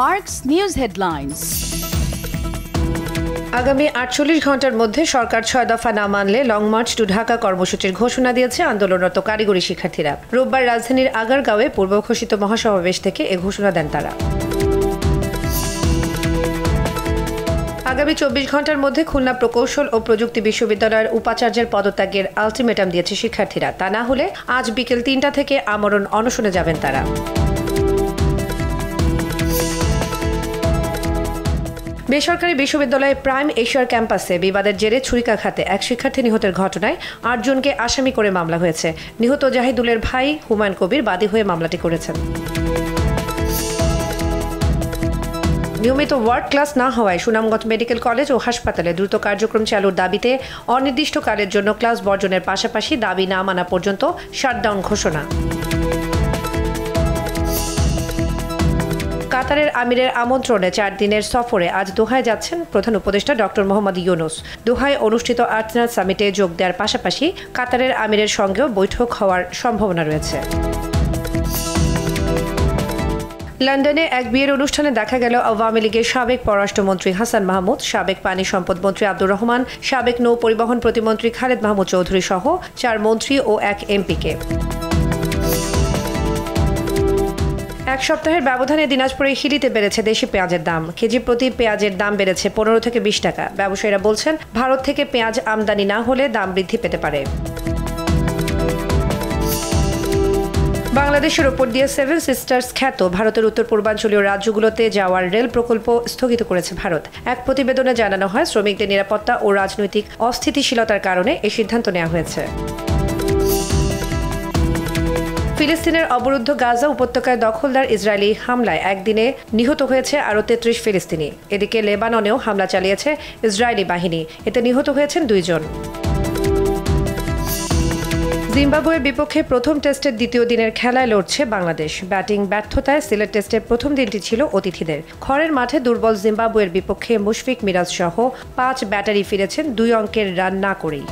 Mark's News Headlines. আগামী ৪৮ ঘন্টার মধ্যে সরকার ৬ দফা না মানলে লং মার্চ টু ঢাকা কর্মসূচির ঘোষণা দিয়েছে আন্দোলনরত কারিগরি শিক্ষার্থীরা। রোববার রাজধানীর আগারগাঁওয়ে পূর্ব ঘোষিত মহাসমাবেশ থেকে এ ঘোষণা দেন তারা। আগামী ২৪ ঘন্টার মধ্যে খুলনা প্রকৌশল ও প্রযুক্তি বিশ্ববিদ্যালয়ের উপাচার্যের পদত্যাগের আলটিমেটাম দিয়েছে শিক্ষার্থীরা। তা না হলে আজ বিকেল ৩টা থেকে আমরণ অনশনে যাবেন তারা। বেসরকারি বিশ্ববিদ্যালয়ের প্রাইম এশিয়ার ক্যাম্পাসে বিবাদের জেরে ছুরিকাঘাতে এক শিক্ষার্থী নিহতের ঘটনায় ৮ জনকে আসামি করে মামলা হয়েছে। নিহত জাহিদুলের ভাই হুমায়ুন কবির বাদী হয়ে মামলাটি করেছেন। নিয়মিত ওয়ার্ড ক্লাস না হওয়ায় সুনামগঞ্জ মেডিকেল কলেজ ও হাসপাতালে দ্রুত কার্যক্রম চালুর দাবিতে অনির্দিষ্টকালের জন্য ক্লাস বর্জনের পাশাপাশি দাবি না মানা পর্যন্ত শাটডাউন ঘোষণা। কাতারের আমিরের আমন্ত্রণে ৪ দিনের সফরে আজ দোহায় যাচ্ছেন প্রধান উপদেষ্টা ডক্টর মোহাম্মদ ইউনূস। দোহায় অনুষ্ঠিত আর্থনাথ সামিটে যোগ দেওয়ার পাশাপাশি কাতারের আমিরের সঙ্গেও বৈঠক হওয়ার সম্ভাবনা রয়েছে। লন্ডনে এক বিয়ের অনুষ্ঠানে দেখা গেল আওয়ামী লীগের সাবেক পররাষ্ট্রমন্ত্রী হাসান মাহমুদ, সাবেক পানি সম্পদ মন্ত্রী আব্দুর রহমান, সাবেক নৌ পরিবহন প্রতিমন্ত্রী খালেদ মাহমুদ চৌধুরী সহ ৪ মন্ত্রী ও ১ এমপিকে। এক সপ্তাহের ব্যবধানে দিনাজপুরে হিলিতে বেড়েছে দেশি পেঁয়াজের দাম। কেজি প্রতি পেঁয়াজের দাম বেড়েছে ১৫ থেকে ২০ টাকা। ব্যবসায়ীরা বলছেন, ভারত থেকে পেঁয়াজ আমদানি না হলে দাম বৃদ্ধি পেতে পারে। বাংলাদেশের ওপর দিয়ে 7 সিস্টার্স খ্যাত ভারতের উত্তর পূর্বাঞ্চলীয় রাজ্যগুলোতে যাওয়ার রেল প্রকল্প স্থগিত করেছে ভারত। এক প্রতিবেদনে জানানো হয়, শ্রমিকদের নিরাপত্তা ও রাজনৈতিক অস্থিতিশীলতার কারণে এই সিদ্ধান্ত নেওয়া হয়েছে। ফিলিস্তিনের অবরুদ্ধ গাজা উপত্যকায় দখলদার ইসরায়েলি হামলায় একদিনে নিহত হয়েছে আরও ৩৩ ফিলিস্তিনি। এদিকে লেবাননেও হামলা চালিয়েছে ইসরায়েলি বাহিনী। এতে নিহত হয়েছেন ২ জন। জিম্বাবুয়ের বিপক্ষে প্রথম টেস্টের দ্বিতীয় দিনের খেলায় লড়ছে বাংলাদেশ। ব্যাটিং ব্যর্থতায় সিলেট টেস্টের প্রথম দিনটি ছিল অতিথিদের। খড়ের মাঠে দুর্বল জিম্বাবুয়ের বিপক্ষে মুশফিক মিরাজ সহ ৫ ব্যাটারি ফিরেছেন ২ অঙ্কের রান না করেই।